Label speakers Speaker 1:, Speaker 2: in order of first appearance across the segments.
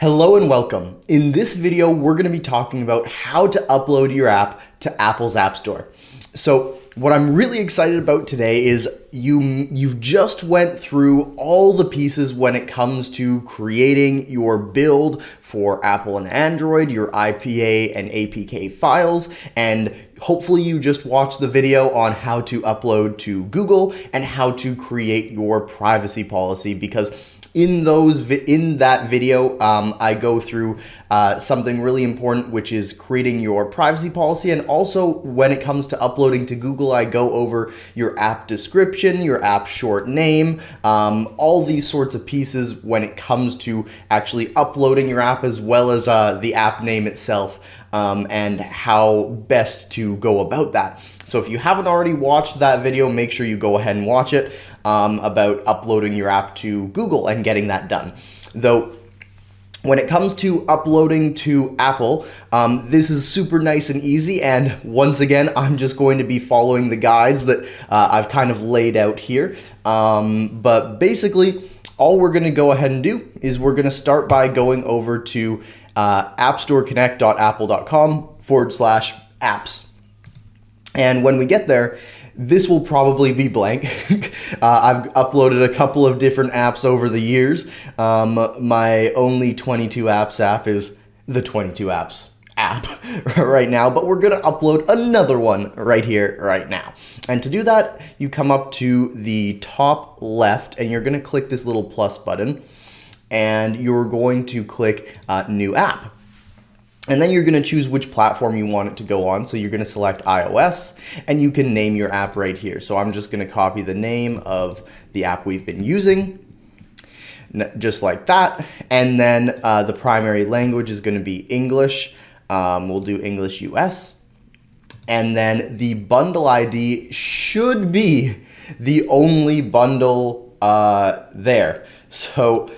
Speaker 1: Hello and welcome. In this video, we're going to be talking about how to upload your app to Apple's App Store. So what I'm really excited about today is you've just went through all the pieces when it comes to creating your build for Apple and Android, your IPA and APK files, and hopefully you just watched the video on how to upload to Google and how to create your privacy policy, because in that video, I go through something really important, which is creating your privacy policy. And also when it comes to uploading to Google, I go over your app description, your app short name, all these sorts of pieces when it comes to actually uploading your app, as well as the app name itself, and how best to go about that. So if you haven't already watched that video, make sure you go ahead and watch it, about uploading your app to Google and getting that done. Though, when it comes to uploading to Apple, this is super nice and easy, and once again, I'm just going to be following the guides that I've kind of laid out here. But basically, all we're going to go ahead and do is we're going to start by going over to appstoreconnect.apple.com/apps. And when we get there, this will probably be blank. I've uploaded a couple of different apps over the years. My only 22 apps app is the 22 apps app right now, but we're gonna upload another one right here, right now. And to do that, you come up to the top left and you're gonna click this little plus button, and you're going to click New App. And then you're going to choose which platform you want it to go on. So you're going to select iOS, and you can name your app right here. So I'm just going to copy the name of the app we've been using, just like that. And then the primary language is going to be English. We'll do English US. And then the bundle ID should be the only bundle there. So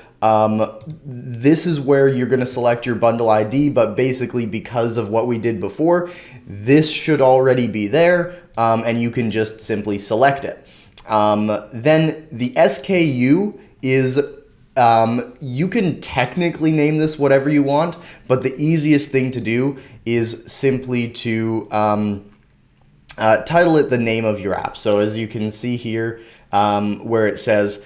Speaker 1: this is where you're going to select your bundle ID, but basically because of what we did before, this should already be there, and you can just simply select it. Then the SKU is, you can technically name this whatever you want, but the easiest thing to do is simply to title it the name of your app. So as you can see here, where it says,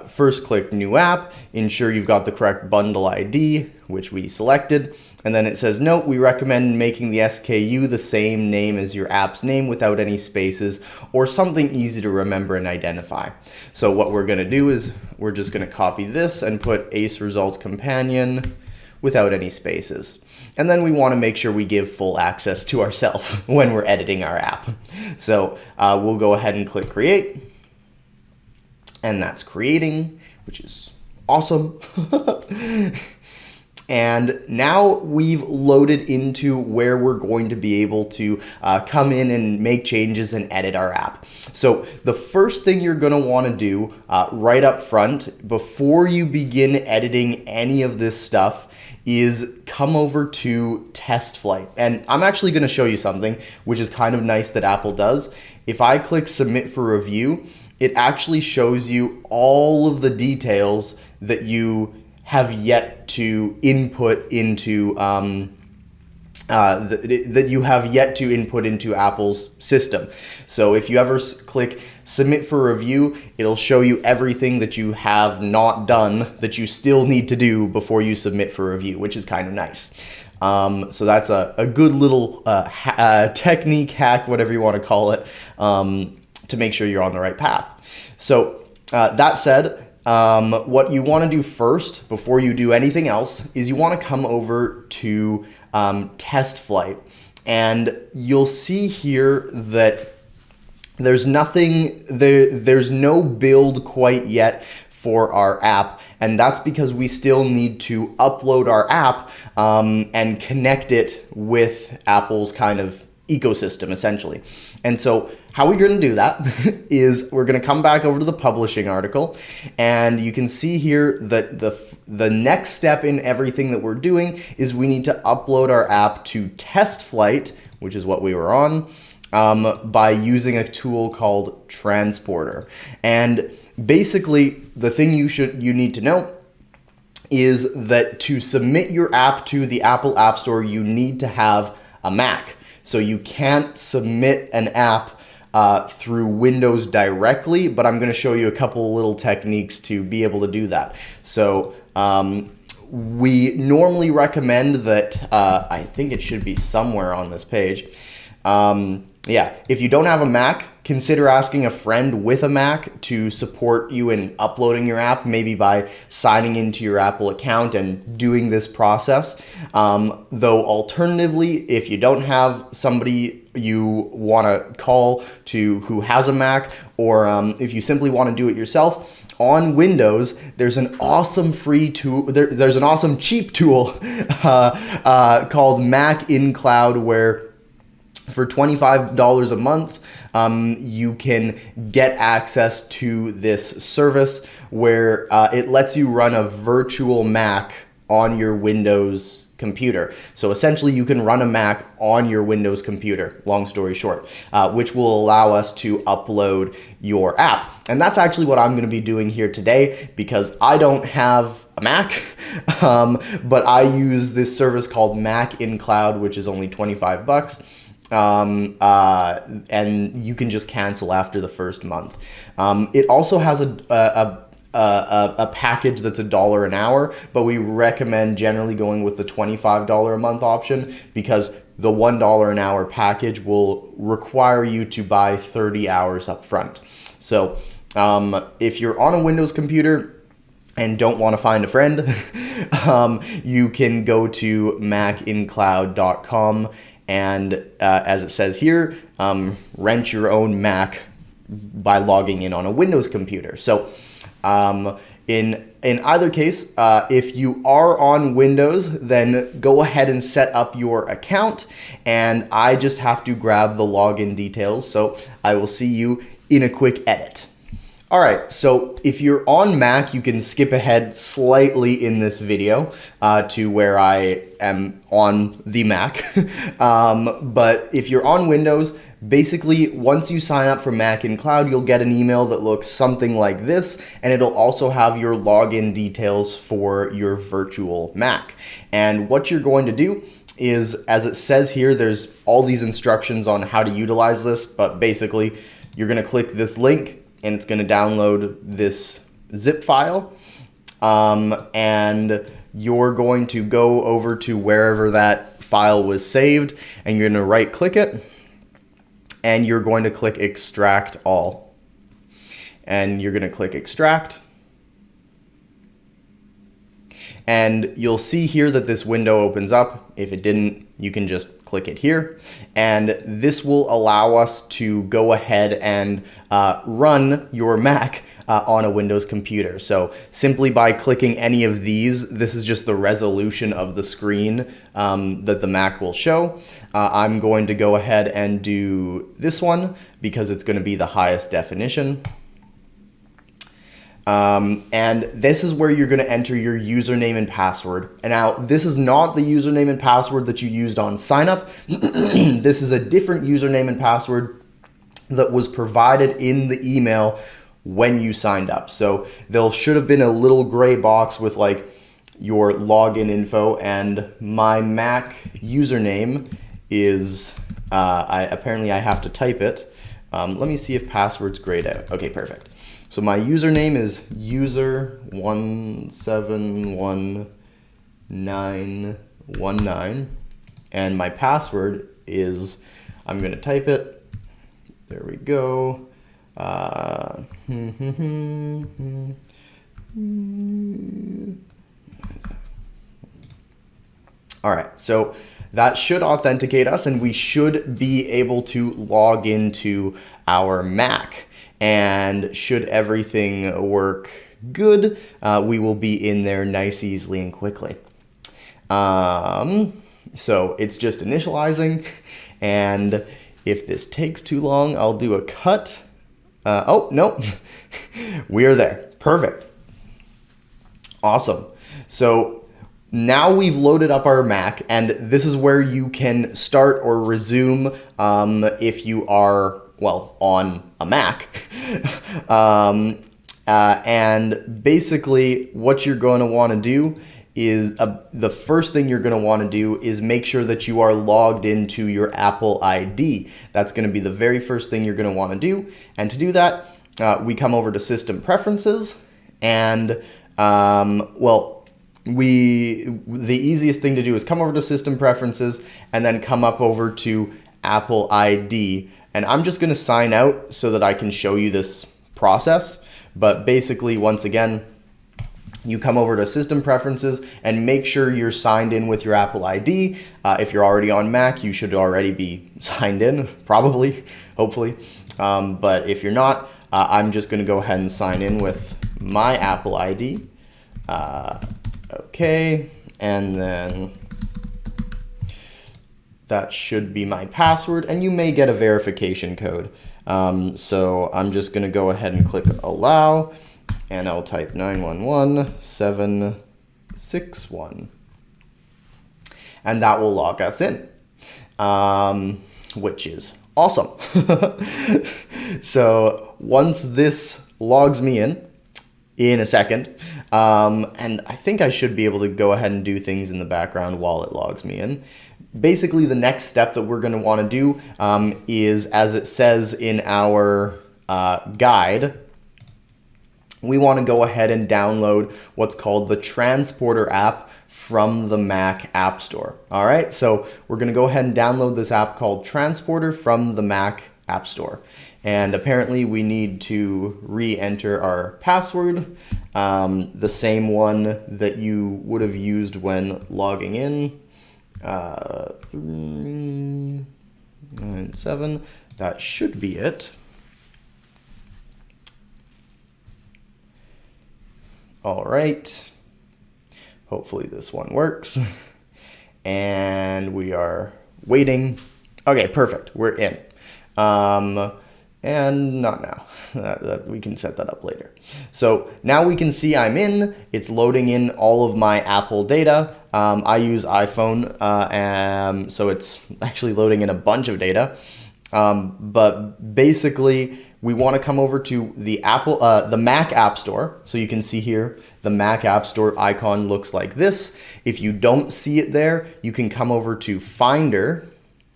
Speaker 1: first click New App, ensure you've got the correct bundle ID, which we selected, and then it says, note, we recommend making the SKU the same name as your app's name without any spaces, or something easy to remember and identify. So what we're going to do is we're just going to copy this and put Ace Results Companion without any spaces. And then we want to make sure we give full access to ourselves when we're editing our app. So we'll go ahead and click Create. And that's creating, which is awesome. And now we've loaded into where we're going to be able to come in and make changes and edit our app. So the first thing you're going to want to do right up front, before you begin editing any of this stuff, is come over to Test Flight. And I'm actually going to show you something which is kind of nice that Apple does. If I click Submit for Review, it actually shows you all of the details that you have yet to input into Apple's system. So if you ever click Submit for Review, it'll show you everything that you have not done that you still need to do before you submit for review, which is kind of nice. So that's a good little technique, hack, whatever you want to call it, to make sure you're on the right path. So that said, what you want to do first before you do anything else is you want to come over to Test Flight, and you'll see here that there's nothing there. There's no build quite yet for our app, and that's because we still need to upload our app and connect it with Apple's kind of ecosystem, essentially. And so how we're going to do that is we're going to come back over to the publishing article, and you can see here that the next step in everything that we're doing is we need to upload our app to Test Flight, which is what we were on, by using a tool called Transporter. And basically the thing you need to know is that to submit your app to the Apple App Store, you need to have a Mac. So you can't submit an app through Windows directly, but I'm going to show you a couple little techniques to be able to do that. So we normally recommend that, I think it should be somewhere on this page. Yeah, if you don't have a Mac, consider asking a friend with a Mac to support you in uploading your app, maybe by signing into your Apple account and doing this process. Though alternatively, if you don't have somebody you want to call who has a Mac, or if you simply want to do it yourself, on Windows, there's an awesome free tool. There's an awesome cheap tool called Mac in Cloud, where for $25 a month, you can get access to this service where it lets you run a virtual Mac on your Windows computer. So essentially you can run a Mac on your Windows computer, long story short, which will allow us to upload your app. And that's actually what I'm going to be doing here today, because I don't have a Mac, but I use this service called Mac in Cloud, which is only 25 bucks. And you can just cancel after the first month. It also has a package that's $1 an hour, but we recommend generally going with the $25 a month option, because the $1 an hour package will require you to buy 30 hours up front. So if you're on a Windows computer and don't want to find a friend, you can go to macincloud.com and as it says here, rent your own Mac by logging in on a Windows computer. So in either case, if you are on Windows, then go ahead and set up your account, and I just have to grab the login details. So I will see you in a quick edit. All right, so if you're on Mac, you can skip ahead slightly in this video to where I am on the Mac. But if you're on Windows, basically once you sign up for Mac in Cloud, you'll get an email that looks something like this, and it'll also have your login details for your virtual Mac. And what you're going to do is, as it says here, there's all these instructions on how to utilize this, but basically you're going to click this link, and it's going to download this zip file, and you're going to go over to wherever that file was saved, and you're going to right click it, and you're going to click extract all, and you're going to click extract, and you'll see here that this window opens up. If it didn't, you can just click it here, and this will allow us to go ahead and run your Mac on a Windows computer. So simply by clicking any of these, this is just the resolution of the screen that the Mac will show. I'm going to go ahead and do this one because it's going to be the highest definition. And this is where you're going to enter your username and password. And now this is not the username and password that you used on sign up. This is a different username and password that was provided in the email when you signed up. So there should have been a little gray box with like your login info, and my Mac username is, apparently I have to type it. Let me see if password's grayed out. Okay, perfect. So my username is user171919, and my password is, I'm going to type it. There we go. All right, so that should authenticate us, and we should be able to log into our Mac. And should everything work good, we will be in there nice, easily, and quickly. So it's just initializing, and if this takes too long, I'll do a cut. Oh, no, we are there. Perfect. Awesome. So now we've loaded up our Mac, and this is where you can start or resume if you are, well, on a Mac. And basically what you're going to want to do is the first thing you're going to want to do is make sure that you are logged into your Apple ID. That's going to be the very first thing you're going to want to do. And to do that, we come over to System Preferences, and the easiest thing to do is come over to System Preferences and then come up over to Apple ID. And I'm just going to sign out so that I can show you this process. But basically, once again, you come over to System Preferences and make sure you're signed in with your Apple ID. If you're already on Mac, you should already be signed in, probably, hopefully. But if you're not, I'm just going to go ahead and sign in with my Apple ID. Okay, and then that should be my password, and you may get a verification code. So I'm just going to go ahead and click Allow, and I'll type 911761. And that will log us in, which is awesome. So once this logs me in a second, and I think I should be able to go ahead and do things in the background while it logs me in. Basically, the next step that we're going to want to do is, as it says in our guide, we want to go ahead and download what's called the Transporter app from the Mac App Store. All right, so we're going to go ahead and download this app called Transporter from the Mac App Store. And apparently we need to re-enter our password, the same one that you would have used when logging in. 397, that should be it. All right, hopefully this one works. And we are waiting. Okay, perfect, we're in. And not now, we can set that up later. So now we can see I'm in, it's loading in all of my Apple data. I use iPhone, so it's actually loading in a bunch of data. But basically, we want to come over to the the Mac App Store. So you can see here, the Mac App Store icon looks like this. If you don't see it there, you can come over to Finder.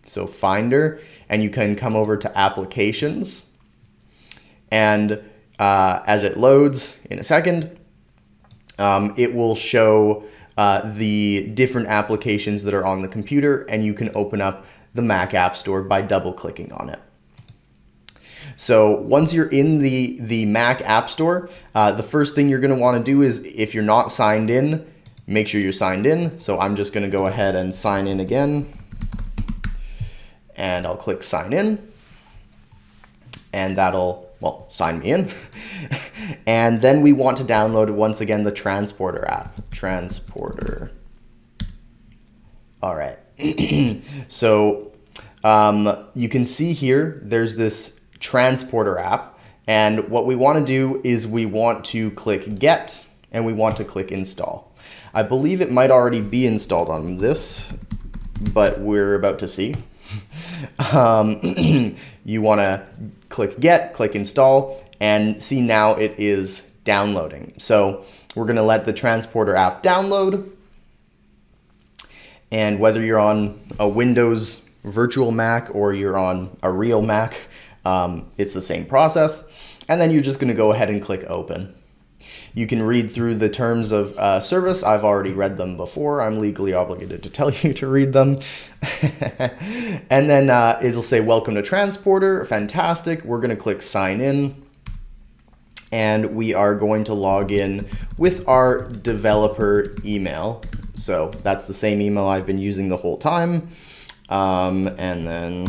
Speaker 1: So Finder, and you can come over to Applications. And as it loads in a second, it will show the different applications that are on the computer, and you can open up the Mac App Store by double-clicking on it. So once you're in the Mac App Store, the first thing you're going to want to do is, if you're not signed in, make sure you're signed in. So I'm just going to go ahead and sign in again, and I'll click Sign In, and that'll, well, sign me in. And then we want to download, once again, the Transporter app. Transporter. All right. So you can see here, there's this Transporter app. And what we want to do is we want to click Get, and we want to click Install. I believe it might already be installed on this, but we're about to see. You want to click Get, click Install, and see now it is downloading. So we're going to let the Transporter app download. And whether you're on a Windows virtual Mac or you're on a real Mac, it's the same process. And then you're just going to go ahead and click Open. You can read through the terms of service. I've already read them before. I'm legally obligated to tell you to read them. And then it'll say, welcome to Transporter. Fantastic. We're going to click Sign In. And we are going to log in with our developer email. So that's the same email I've been using the whole time. And then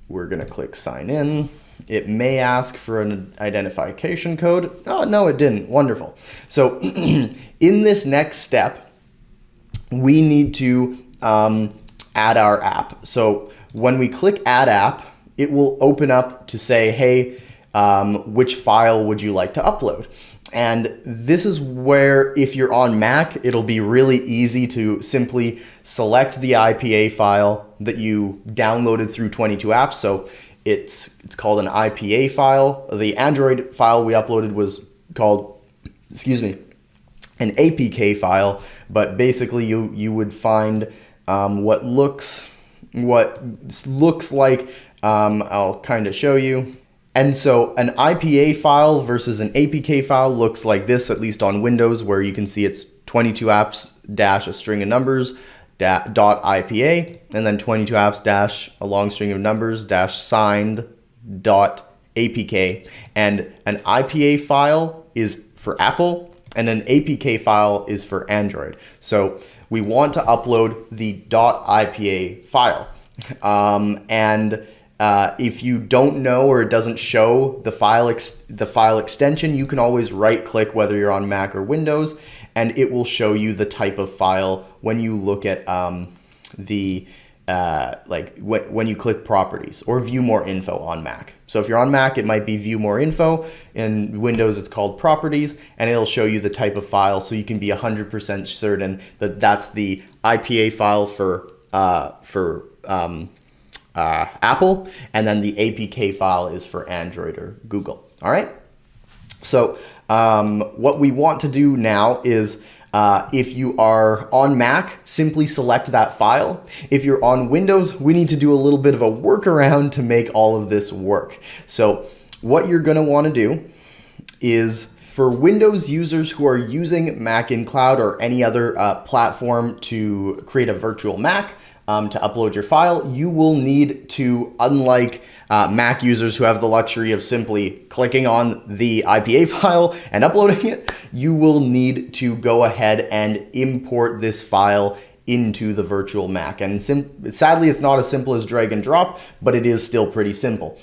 Speaker 1: we're going to click Sign In. It may ask for an identification code. Oh, no, it didn't. Wonderful. So in this next step, we need to add our app. So when we click Add App, it will open up to say, hey, which file would you like to upload? And this is where, if you're on Mac, it'll be really easy to simply select the IPA file that you downloaded through 22 apps. So it's called an IPA file. The Android file we uploaded was called, an APK file, but basically you would find what looks like, I'll kind of show you. And so an IPA file versus an APK file looks like this, at least on Windows, where you can see it's 22 apps dash a string of numbers dot IPA, and then 22 apps dash a long string of numbers dash signed dot APK. And an IPA file is for Apple, and an APK file is for Android. So we want to upload the .ipa file. If you don't know, or it doesn't show the file extension, you can always right click, whether you're on Mac or Windows, and it will show you the type of file when you look at when you click properties or view more info on Mac. So if you're on Mac, it might be view more info. In Windows, it's called properties, and it'll show you the type of file, so you can be 100% certain that that's the IPA file for Apple, and then the APK file is for Android or Google. All right. So what we want to do now is, if you are on Mac, simply select that file. If you're on Windows, we need to do a little bit of a workaround to make all of this work. So what you're going to want to do is, for Windows users who are using Mac in Cloud or any other platform to create a virtual Mac, to upload your file, you will need to, unlike Mac users who have the luxury of simply clicking on the IPA file and uploading it, you will need to go ahead and import this file into the virtual Mac. And sadly, it's not as simple as drag and drop, but it is still pretty simple.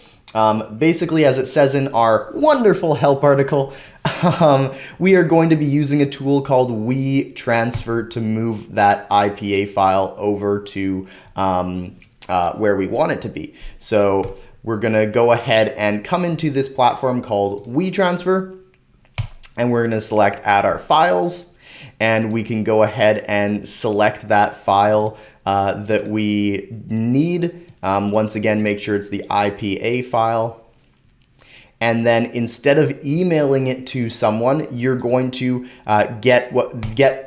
Speaker 1: Basically, as it says in our wonderful help article, we are going to be using a tool called WeTransfer to move that IPA file over to where we want it to be. So we're going to go ahead and come into this platform called WeTransfer, and we're going to select Add Our Files, and we can go ahead and select that file that we need. Once again, make sure it's the IPA file. And then instead of emailing it to someone, you're going to get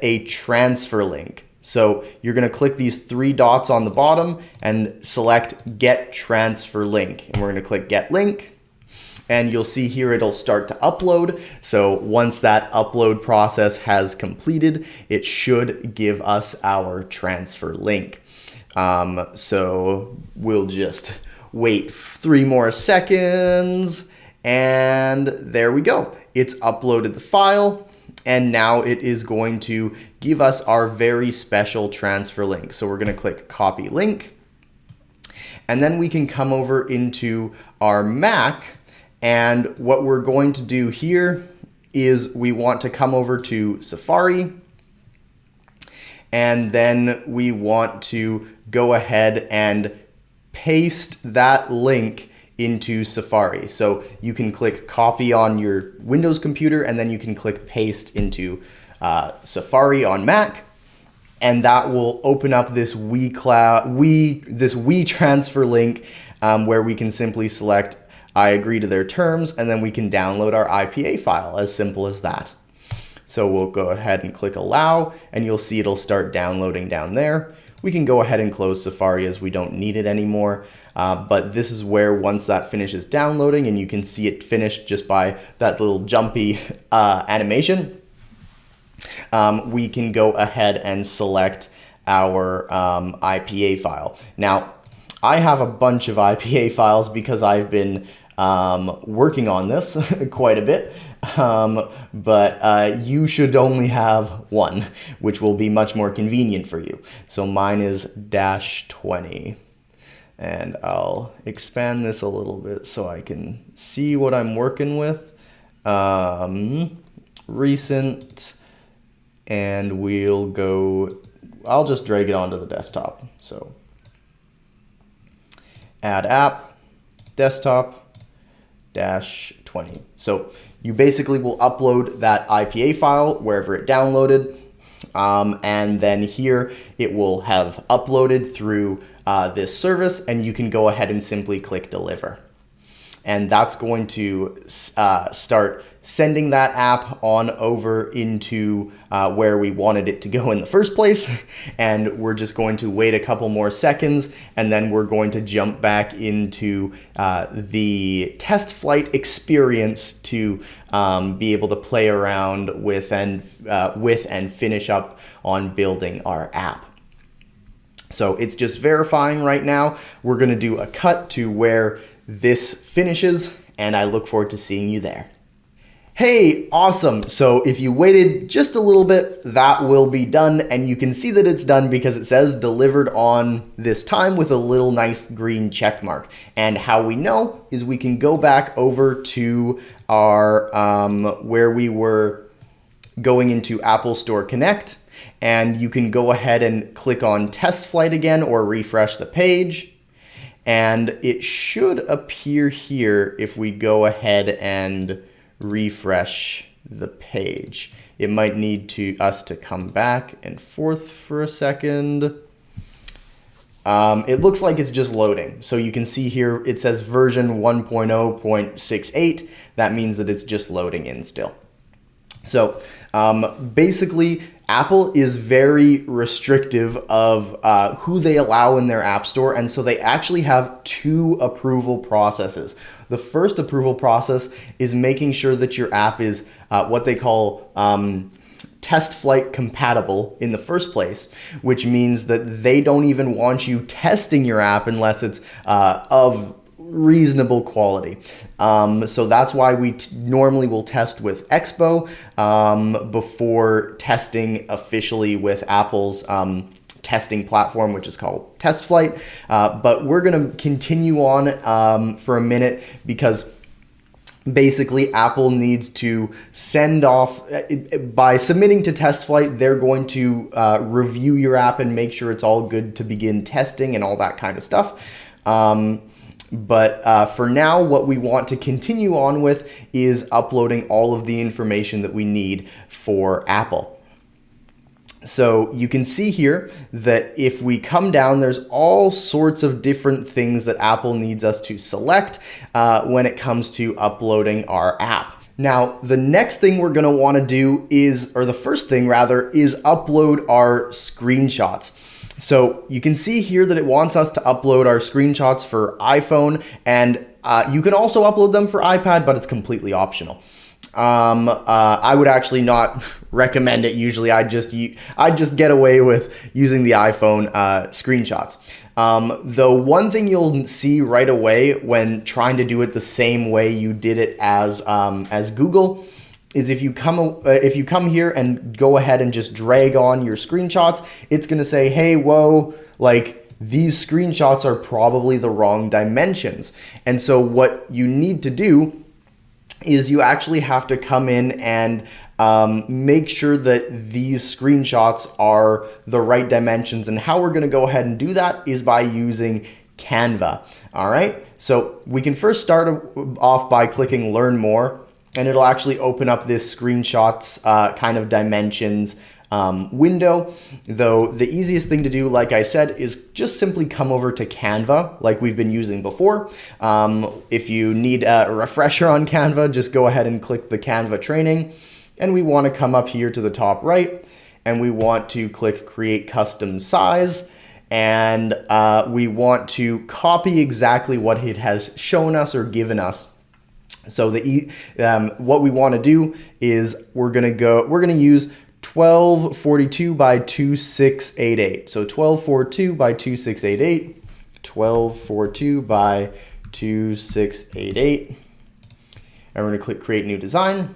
Speaker 1: a transfer link. So you're going to click these three dots on the bottom and select Get Transfer Link. And we're going to click Get Link. And you'll see here it'll start to upload. So once that upload process has completed, it should give us our transfer link. So we'll just wait 3 more seconds, and there we go. It's uploaded the file, and now it is going to give us our very special transfer link. So we're going to click Copy Link, and then we can come over into our Mac, and what we're going to do here is we want to come over to Safari, and then we want to go ahead and paste that link into Safari. So you can click copy on your Windows computer, and then you can click paste into Safari on Mac, and that will open up this WeTransfer link, where we can simply select I agree to their terms, and then we can download our IPA file. As simple as that. So we'll go ahead and click allow, and you'll see it'll start downloading down there. We can go ahead and close Safari as we don't need it anymore. But this is where, once that finishes downloading, and you can see it finished just by that little jumpy animation, we can go ahead and select our IPA file. Now, I have a bunch of IPA files because I've been working on this quite a bit. But you should only have one, which will be much more convenient for you. So mine is -20, and I'll expand this a little bit so I can see what I'm working with. Recent, and we'll go, I'll just drag it onto the desktop. So add app, desktop, -20. So you basically will upload that IPA file wherever it downloaded, and then here it will have uploaded through this service, and you can go ahead and simply click deliver. and that's going to start sending that app on over into where we wanted it to go in the first place. And we're just going to wait a couple more seconds, and then we're going to jump back into the test flight experience to be able to play around with and finish up on building our app. So it's just verifying right now. We're going to do a cut to where this finishes, and I look forward to seeing you there. Hey, awesome. So if you waited just a little bit, that will be done, and you can see that it's done because it says delivered on this time with a little nice green check mark. And how we know is we can go back over to our where we were going into Apple Store Connect, and you can go ahead and click on test flight again or refresh the page. And it should appear here if we go ahead and refresh the page. It might need us to come back and forth for a second. It looks like it's just loading. So you can see here it says version 1.0.68. That means that it's just loading in still. So basically, Apple is very restrictive of who they allow in their App Store, and so they actually have two approval processes. The first approval process is making sure that your app is what they call test flight compatible in the first place, which means that they don't even want you testing your app unless it's of reasonable quality. So that's why we normally will test with Expo before testing officially with Apple's testing platform, which is called Test Flight. But we're going to continue on for a minute because basically Apple needs to send off, by submitting to Test Flight, they're going to review your app and make sure it's all good to begin testing and all that kind of stuff. But for now, what we want to continue on with is uploading all of the information that we need for Apple. So you can see here that if we come down, there's all sorts of different things that Apple needs us to select when it comes to uploading our app. Now, the next thing we're going to want to do is, or the first thing rather, is upload our screenshots. So you can see here that it wants us to upload our screenshots for iPhone, and you can also upload them for iPad, but it's completely optional. I would actually not recommend it. Usually I just get away with using the iPhone screenshots. The one thing you'll see right away when trying to do it the same way you did it as Google is if you come here and go ahead and just drag on your screenshots, it's going to say, hey, whoa, like these screenshots are probably the wrong dimensions. And so what you need to do is you actually have to come in and make sure that these screenshots are the right dimensions. And how we're going to go ahead and do that is by using Canva. All right. So we can first start off by clicking Learn More, and it'll actually open up this screenshots kind of dimensions window. Though the easiest thing to do, like I said, is just simply come over to Canva like we've been using before. If you need a refresher on Canva, just go ahead and click the Canva training. And we want to come up here to the top right, and we want to click Create Custom Size. And we want to copy exactly what it has shown us or given us. So what we want to do is we're going to use 1242 by 2688. So 1242 by 2688, 1242 by 2688. And we're going to click Create New Design.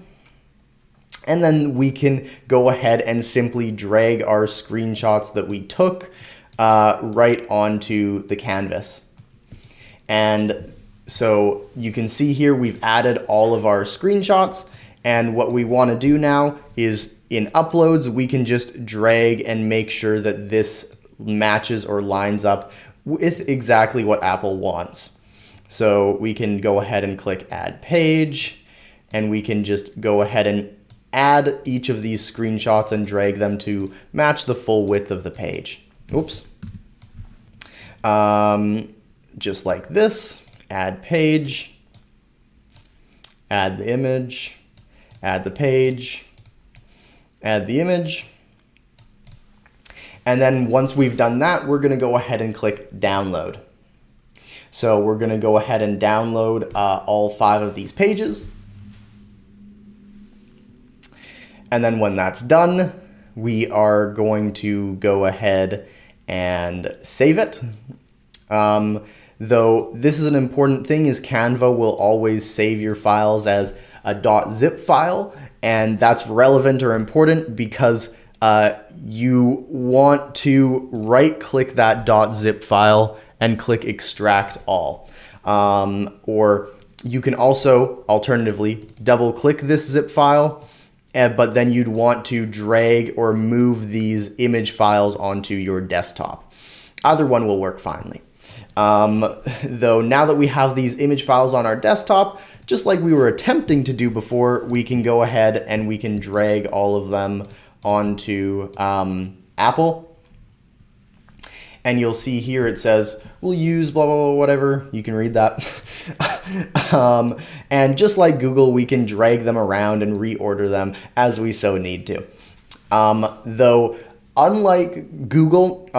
Speaker 1: And then we can go ahead and simply drag our screenshots that we took right onto the canvas. And so you can see here we've added all of our screenshots. And what we want to do now is in uploads, we can just drag and make sure that this matches or lines up with exactly what Apple wants. So we can go ahead and click Add Page, and we can just go ahead and add each of these screenshots and drag them to match the full width of the page. Oops. Just like this, Add Page. add the image, add the page, add the image. And then once we've done that, we're going to go ahead and click download. So we're going to go ahead and download all 5 of these pages. And then when that's done, we are going to go ahead and save it. Though this is an important thing, is Canva will always save your files as a .zip file, and that's relevant or important because you want to right-click that .zip file and click extract all. Or you can also alternatively double-click this zip file, but then you'd want to drag or move these image files onto your desktop. Either one will work finely. Though now that we have these image files on our desktop, just like we were attempting to do before, we can go ahead and we can drag all of them onto Apple. And you'll see here it says, we'll use blah, blah, blah, whatever. You can read that. And just like Google, we can drag them around and reorder them as we so need to. Though, unlike Google,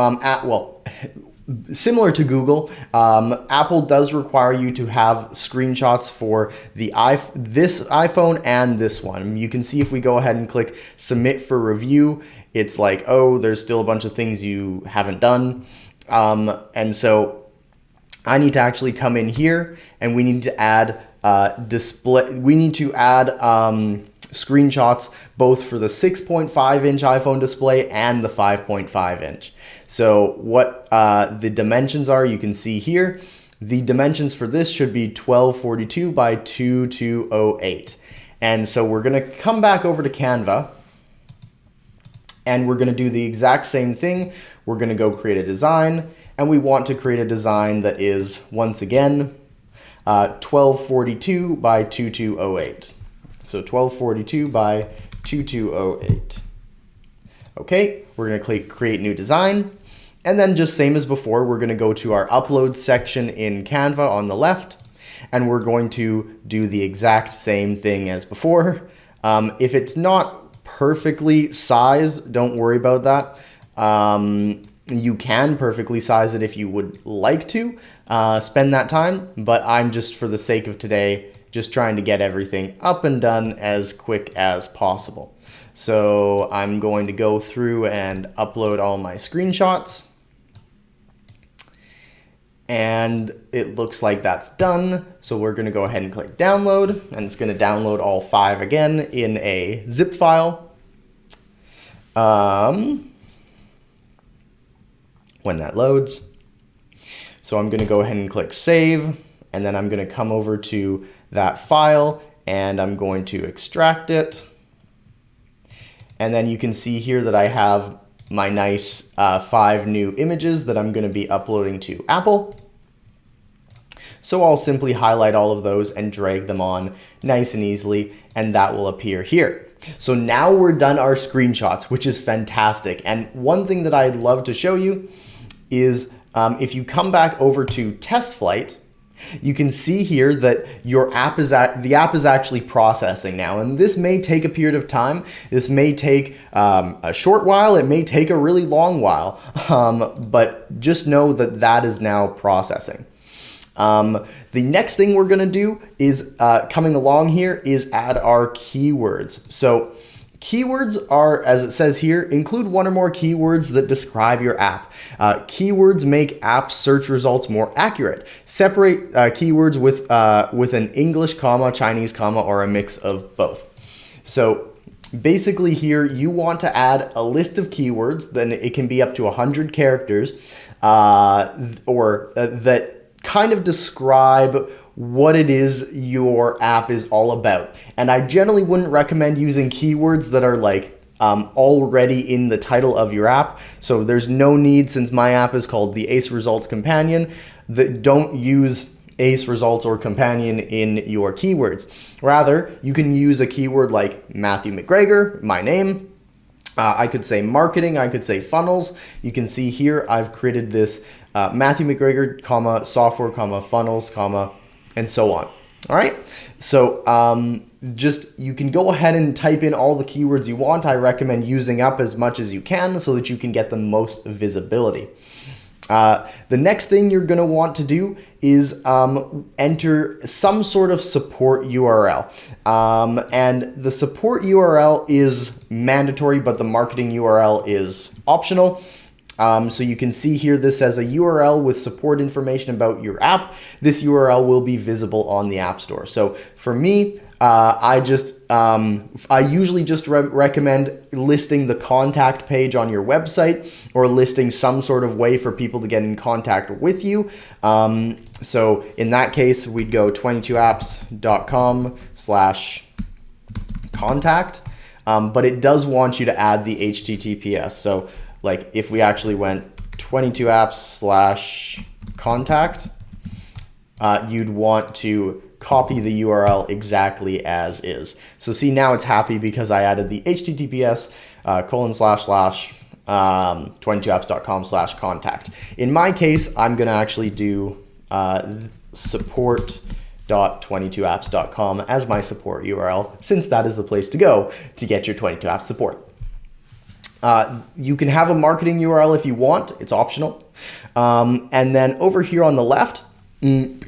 Speaker 1: similar to Google, Apple does require you to have screenshots for this iPhone and this one. You can see if we go ahead and click submit for review, it's like, oh, there's still a bunch of things you haven't done. And so I need to actually come in here and we need to add screenshots both for the 6.5 inch iPhone display and the 5.5 inch. So what the dimensions are, you can see here. The dimensions for this should be 1242 by 2208. And so we're going to come back over to Canva and we're going to do the exact same thing. We're going to go create a design, and we want to create a design that is, once again, 1242 by 2208. So 1242 by 2208. Okay, we're going to create new design. And then just same as before, we're going to go to our upload section in Canva on the left, and we're going to do the exact same thing as before. If it's not perfectly sized, don't worry about that. You can perfectly size it if you would like to spend that time, but I'm just, for the sake of today, just trying to get everything up and done as quick as possible. So I'm going to go through and upload all my screenshots. And it looks like that's done. So we're going to go ahead and click download, and it's going to download all 5 again in a zip file. When that loads. So I'm going to go ahead and click save, and then I'm going to come over to that file and I'm going to extract it. And then you can see here that I have my nice 5 new images that I'm going to be uploading to Apple. So I'll simply highlight all of those and drag them on nice and easily, and that will appear here. So now we're done our screenshots, which is fantastic. And one thing that I'd love to show you is if you come back over to test flight, you can see here that your app is the app is actually processing now, and this may take a period of time. This may take a short while. It may take a really long while, but just know that that is now processing. The next thing we're going to do is coming along here is add our keywords. So keywords are, as it says here, include one or more keywords that describe your app. Keywords make app search results more accurate. Separate keywords with an English comma, Chinese comma, or a mix of both. So basically here, you want to add a list of keywords, then it can be up to 100 characters, that kind of describe what it is your app is all about. And I generally wouldn't recommend using keywords that are like already in the title of your app. So there's no need, since my app is called the Ace Results Companion, that don't use Ace Results or Companion in your keywords. Rather, you can use a keyword like Matthew McGregor, my name. I could say marketing, I could say funnels. You can see here I've created this Matthew McGregor, comma, software, comma, funnels, comma, and so on. All right, so just you can go ahead and type in all the keywords you want. I recommend using up as much as you can so that you can get the most visibility. The next thing you're going to want to do is enter some sort of support URL. And the support URL is mandatory, but the marketing URL is optional. So you can see here, this says a URL with support information about your app. This URL will be visible on the App Store. So for me, I usually just recommend listing the contact page on your website or listing some sort of way for people to get in contact with you. So in that case, we'd go 22apps.com/contact, but it does want you to add the HTTPS. So like if we actually went 22apps/contact, you'd want to copy the URL exactly as is. So see, now it's happy because I added the HTTPS ://22apps.com/contact. In my case, I'm going to actually do support.22apps.com as my support URL, since that is the place to go to get your 22apps support. You can have a marketing URL if you want, it's optional. And then over here on the left, you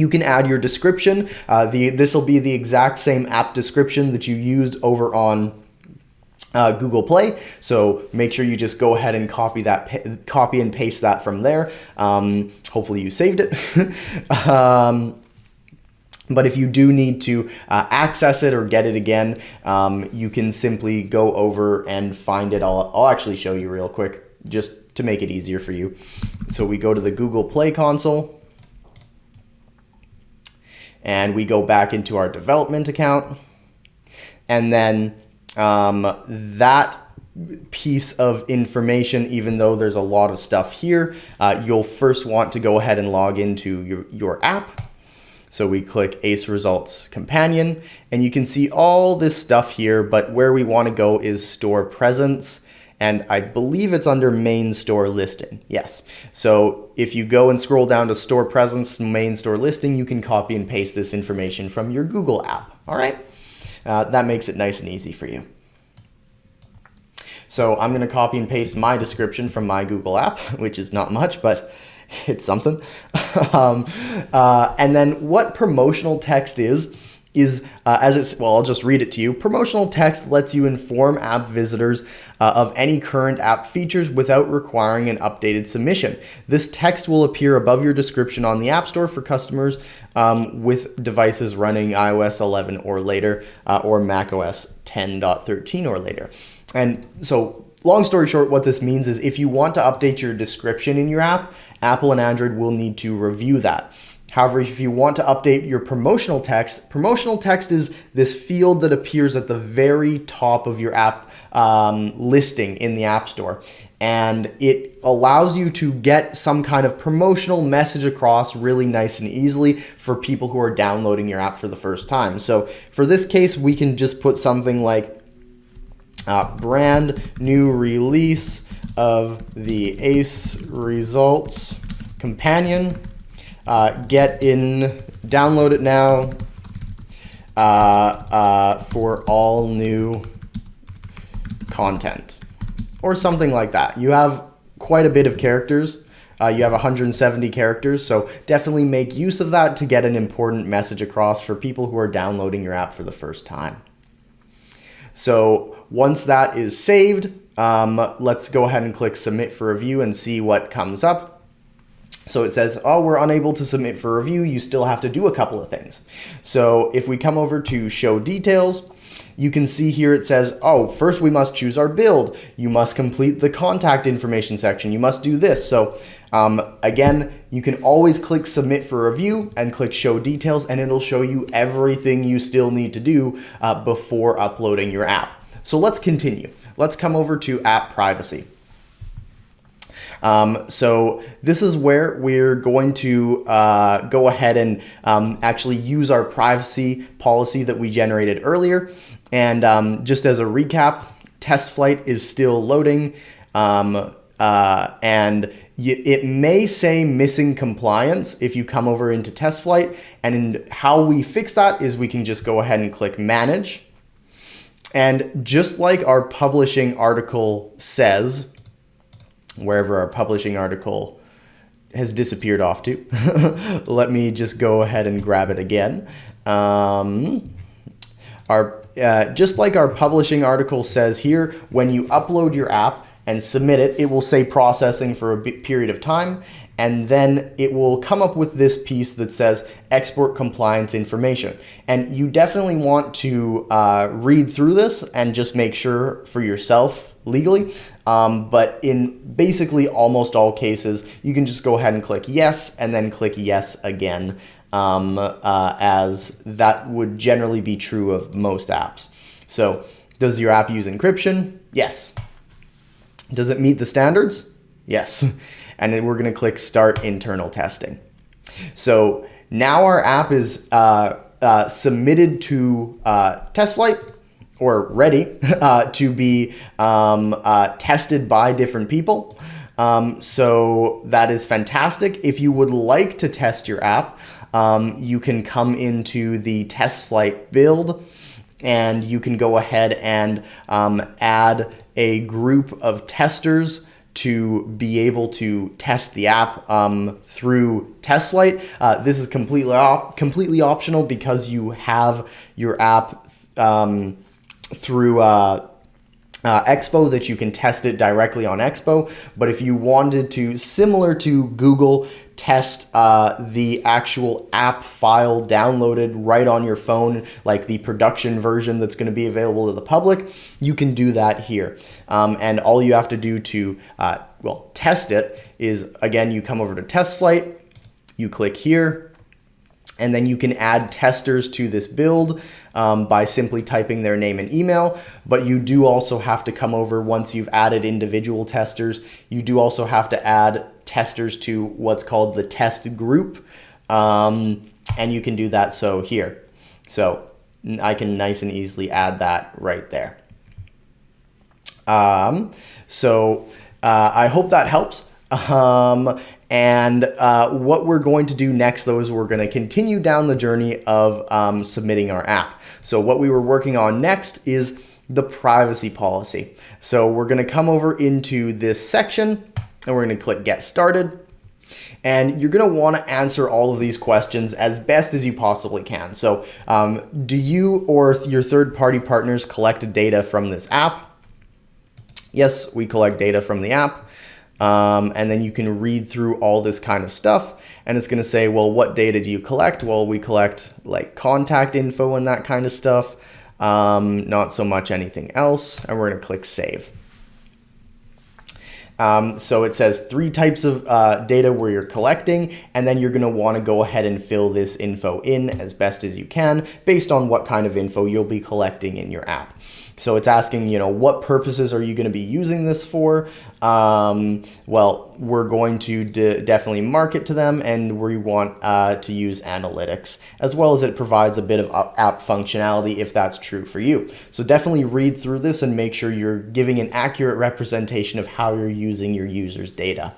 Speaker 1: can add your description. This will be the exact same app description that you used over on Google Play. So make sure you just go ahead and copy and paste that from there. Hopefully you saved it. But if you do need to access it or get it again, you can simply go over and find it. I'll actually show you real quick just to make it easier for you. So we go to the Google Play console and we go back into our development account, and then that piece of information, even though there's a lot of stuff here, you'll first want to go ahead and log into your app. So we click Ace Results Companion, and you can see all this stuff here, but where we want to go is Store Presence, and I believe it's under Main Store Listing. Yes. So if you go and scroll down to Store Presence, Main Store Listing, you can copy and paste this information from your Google app. All right. That makes it nice and easy for you. So I'm going to copy and paste my description from my Google app, which is not much, but it's something. And then what promotional text is I'll just read it to you. Promotional text lets you inform app visitors of any current app features without requiring an updated submission. This text will appear above your description on the App Store for customers with devices running iOS 11 or later, or macOS 10.13 or later. And so, long story short, what this means is if you want to update your description in your app, Apple and Android will need to review that. However, if you want to update your promotional text is this field that appears at the very top of your app listing in the App Store. And it allows you to get some kind of promotional message across really nice and easily for people who are downloading your app for the first time. So for this case, we can just put something like brand new release of the Ace Results Companion. Download it now for all new content, or something like that. You have quite a bit of characters. You have 170 characters, so definitely make use of that to get an important message across for people who are downloading your app for the first time. So once that is saved, let's go ahead and click Submit for Review and see what comes up. So it says, oh, we're unable to submit for review. You still have to do a couple of things. So if we come over to Show Details, you can see here it says, oh, first we must choose our build. You must complete the contact information section. You must do this. So again, you can always click Submit for Review and click Show Details, and it'll show you everything you still need to do before uploading your app. So let's continue. Let's come over to App Privacy. So this is where we're going to go ahead and actually use our privacy policy that we generated earlier. And just as a recap, test flight is still loading, and it may say missing compliance if you come over into test flight. And how we fix that is we can just go ahead and click manage. And just like our publishing article says, wherever our publishing article has disappeared off to, let me just go ahead and grab it again. Just like our publishing article says here, when you upload your app and submit it, it will say processing for a period of time, and then it will come up with this piece that says export compliance information. And you definitely want to read through this and just make sure for yourself legally. But in basically almost all cases, you can just go ahead and click yes, and then click yes again, as that would generally be true of most apps. So does your app use encryption? Yes. Does it meet the standards? Yes. And then we're going to click Start Internal Testing. So now our app is submitted to test flight, or ready to be tested by different people. So that is fantastic. If you would like to test your app, you can come into the test flight build, and you can go ahead and add a group of testers to be able to test the app through test flight. This is completely optional because you have your app through Expo, that you can test it directly on Expo. But if you wanted to, similar to Google, test the actual app file downloaded right on your phone, like the production version that's going to be available to the public, you can do that here. And all you have to do to, test it is, again, you come over to test flight, you click here, and then you can add testers to this build by simply typing their name and email. But you do also have to come over, once you've added individual testers, you do also have to add testers to what's called the test group. And you can do that here. So I can nice and easily add that right there. I hope that helps. And what we're going to do next, though, is we're going to continue down the journey of submitting our app. So what we were working on next is the privacy policy. So we're going to come over into this section, and we're going to click Get Started. And you're going to want to answer all of these questions as best as you possibly can. So do you or your third-party partners collect data from this app? Yes, we collect data from the app. And then you can read through all this kind of stuff, and it's going to say, well, what data do you collect? Well, we collect like contact info and that kind of stuff, not so much anything else. And we're going to click Save. So it says 3 types of data where you're collecting, and then you're going to want to go ahead and fill this info in as best as you can based on what kind of info you'll be collecting in your app. So it's asking, what purposes are you going to be using this for? Well, we're going to definitely market to them, and we want to use analytics, as well as it provides a bit of app functionality if that's true for you. So definitely read through this and make sure you're giving an accurate representation of how you're using your users' data.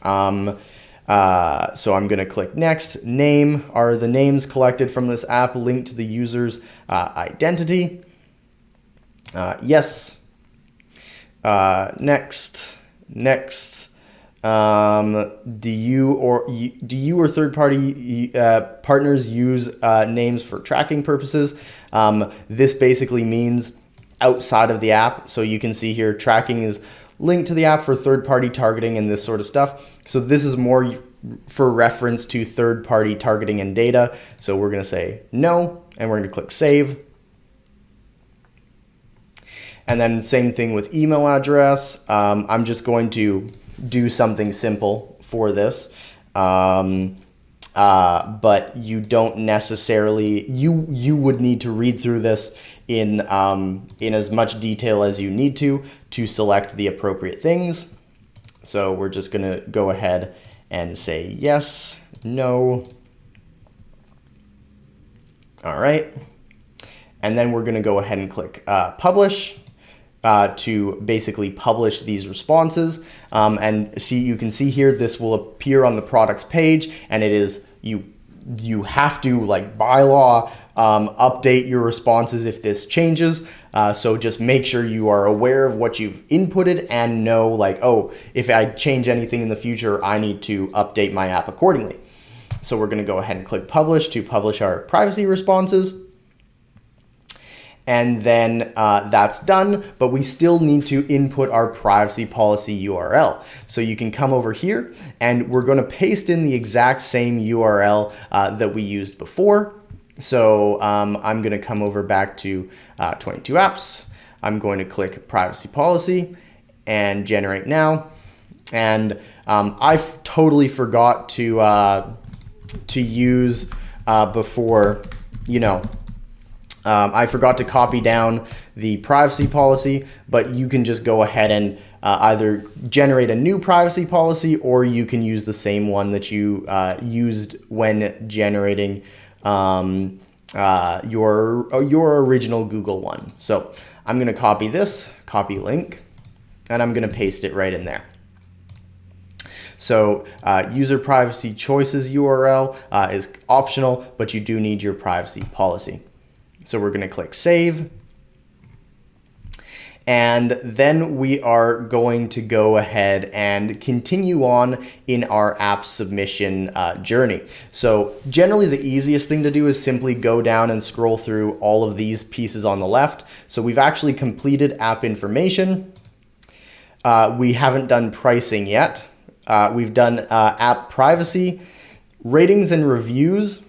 Speaker 1: So I'm going to click Next. Name, are the names collected from this app linked to the user's identity? Yes. Next. Do you or third-party partners use names for tracking purposes? This basically means outside of the app. So you can see here, tracking is linked to the app for third-party targeting and this sort of stuff. So this is more for reference to third-party targeting and data. So we're going to say no, and we're going to click Save. And then same thing with email address. I'm just going to do something simple for this. But you don't necessarily, you would need to read through this in as much detail as you need to select the appropriate things. So we're just going to go ahead and say yes, no. All right. And then we're going to go ahead and click Publish. to basically publish these responses. And you can see here, this will appear on the products page, and it is, you have to, like, by law, update your responses if this changes. So just make sure you are aware of what you've inputted and know, like, oh, if I change anything in the future, I need to update my app accordingly. So we're going to go ahead and click publish to publish our privacy responses. And then that's done, but we still need to input our privacy policy URL. So you can come over here, and we're going to paste in the exact same URL that we used before. So I'm going to come over back to 22 apps. I'm going to click privacy policy and generate now. And I totally forgot to use before, I forgot to copy down the privacy policy, but you can just go ahead and either generate a new privacy policy, or you can use the same one that you used when generating your original Google one. So I'm going to copy this, copy link, and I'm going to paste it right in there. So user privacy choices URL is optional, but you do need your privacy policy. So we're going to click save. And then we are going to go ahead and continue on in our app submission journey. So generally the easiest thing to do is simply go down and scroll through all of these pieces on the left. So we've actually completed app information. We haven't done pricing yet. We've done app privacy. Ratings and reviews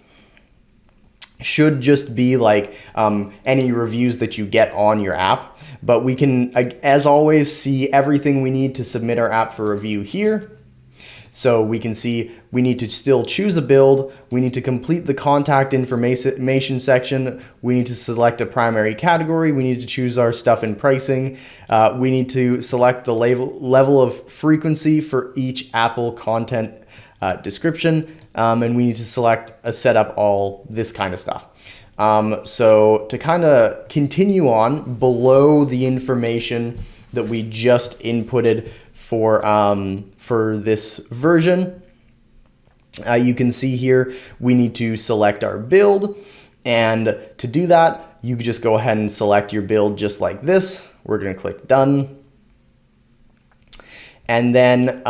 Speaker 1: should just be like any reviews that you get on your app. But we can, as always, see everything we need to submit our app for review here. So we can see we need to still choose a build. We need to complete the contact information section. We need to select a primary category. We need to choose our stuff in pricing. We need to select the level of frequency for each Apple content description. And we need to set up all this kind of stuff. So to kind of continue on below the information that we just inputted for this version, you can see here we need to select our build, and to do that you just go ahead and select your build just like this. We're going to click done, and then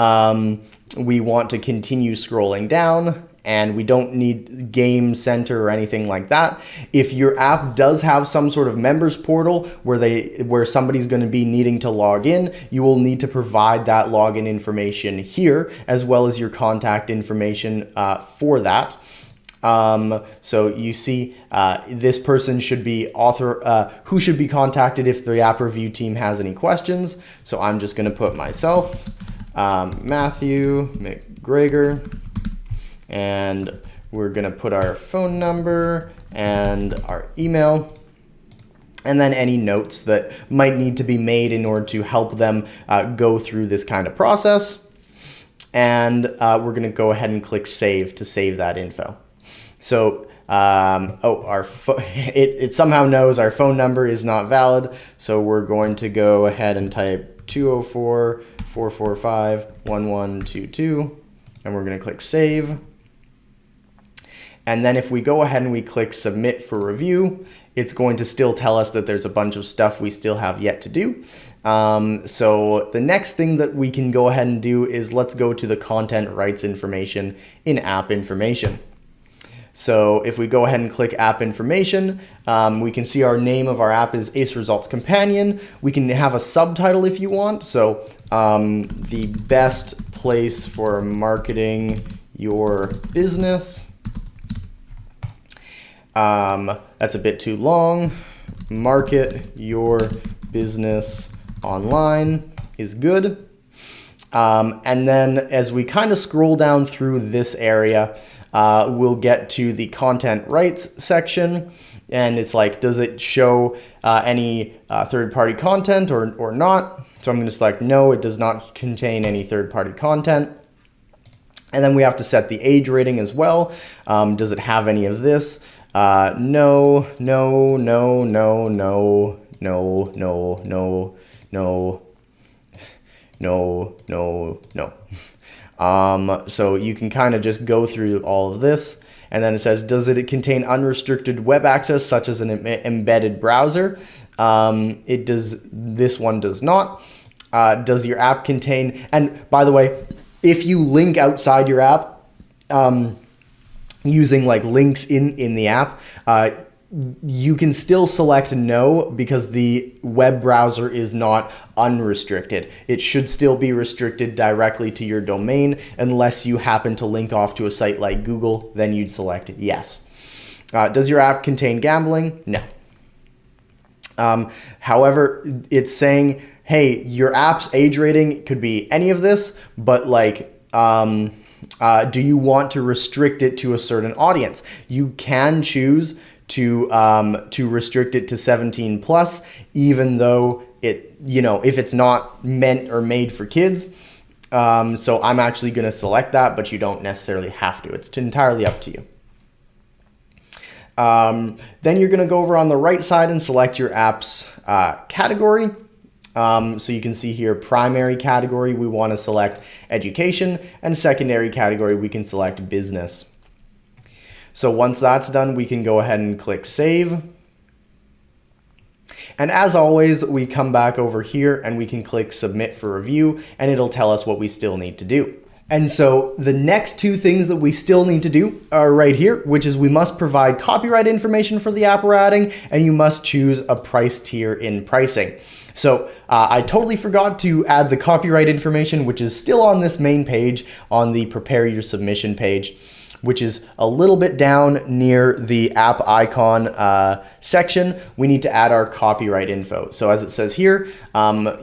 Speaker 1: we want to continue scrolling down, and we don't need Game Center or anything like that. If your app does have some sort of members portal where somebody's going to be needing to log in, you will need to provide that login information here, as well as your contact information for that. So you see this person should be who should be contacted if the app review team has any questions. So I'm just going to put myself, Matthew McGregor, and we're going to put our phone number and our email, and then any notes that might need to be made in order to help them go through this kind of process. And we're going to go ahead and click save to save that info. So it somehow knows our phone number is not valid, so we're going to go ahead and type 204-445-1122, and we're going to click save. And then if we go ahead and we click submit for review, it's going to still tell us that there's a bunch of stuff we still have yet to do. So the next thing that we can go ahead and do is let's go to the content rights information in app information. So if we go ahead and click app information, we can see our name of our app is Ace Results Companion. We can have a subtitle if you want. So the best place for marketing your business. That's a bit too long. Market your business online is good. And then as we kind of scroll down through this area, we'll get to the content rights section, and it's like, does it show any third-party content or not? So I'm going to select no, it does not contain any third-party content. And then we have to set the age rating as well. Does it have any of this? No, no, no, no, no, no, no, no, So you can kind of just go through all of this, and then it says, does it contain unrestricted web access such as an embedded browser? It does. This one does not. Does your app contain, and by the way, if you link outside your app, using like links in the app, you can still select no, because the web browser is not unrestricted. It should still be restricted directly to your domain unless you happen to link off to a site like Google, then you'd select yes. Does your app contain gambling? No. However, it's saying, hey, your app's age rating could be any of this, but like, do you want to restrict it to a certain audience? You can choose to restrict it to 17 plus, even though it, if it's not meant or made for kids. So I'm actually going to select that, but you don't necessarily have to. It's entirely up to you. Then you're going to go over on the right side and select your app's category. So you can see here, primary category, we want to select education, and secondary category, we can select business. So once that's done, we can go ahead and click save. And as always, we come back over here and we can click submit for review, and it'll tell us what we still need to do. And so the next two things that we still need to do are right here, which is we must provide copyright information for the app we're adding, and you must choose a price tier in pricing. So I totally forgot to add the copyright information, which is still on this main page on the prepare your submission page, which is a little bit down near the app icon section. We need to add our copyright info. So as it says here,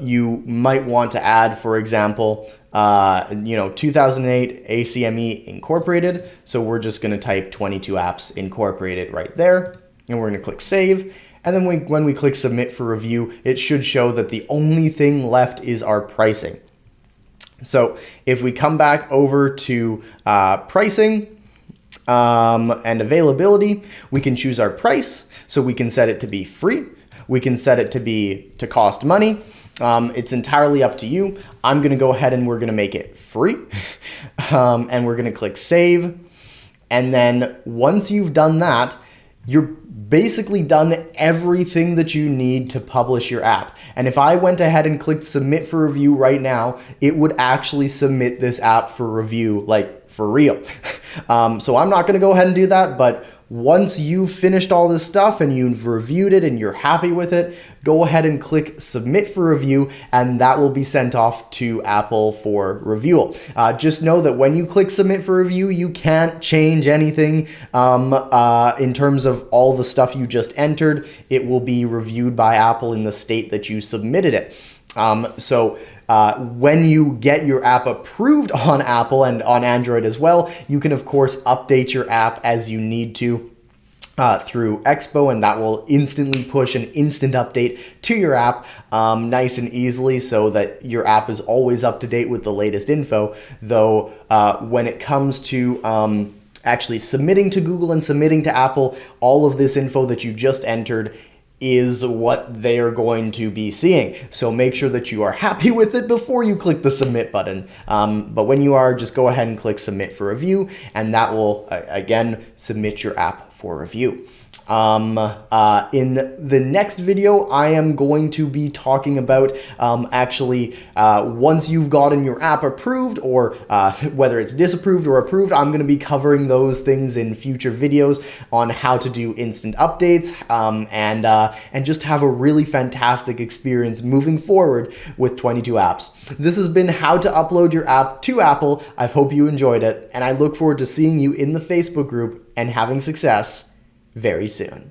Speaker 1: you might want to add, for example, 2008 ACME Incorporated. So we're just going to type 22 Apps Incorporated right there, and we're going to click save. And then when we click submit for review, it should show that the only thing left is our pricing. So if we come back over to pricing, and availability, we can choose our price. So we can set it to be free. We can set it to cost money. It's entirely up to you. I'm going to go ahead and we're going to make it free. And we're going to click save. And then once you've done that, you're basically done everything that you need to publish your app. And if I went ahead and clicked submit for review right now, it would actually submit this app for review, like for real. So I'm not going to go ahead and do that, but once you've finished all this stuff and you've reviewed it and you're happy with it, go ahead and click submit for review, and that will be sent off to Apple for review. Just know that when you click submit for review, you can't change anything in terms of all the stuff you just entered. It will be reviewed by Apple in the state that you submitted it. When you get your app approved on Apple and on Android as well, you can of course update your app as you need to through Expo, and that will instantly push an instant update to your app nice and easily, so that your app is always up to date with the latest info. Though when it comes to actually submitting to Google and submitting to Apple, all of this info that you just entered is what they are going to be seeing. So make sure that you are happy with it before you click the submit button. But when you are, just go ahead and click submit for review, and that will again submit your app for review. In the next video, I am going to be talking about once you've gotten your app approved, or whether it's disapproved or approved, I'm going to be covering those things in future videos on how to do instant updates and just have a really fantastic experience moving forward with 22 apps. This has been how to upload your app to Apple. I hope you enjoyed it, and I look forward to seeing you in the Facebook group and having success very soon.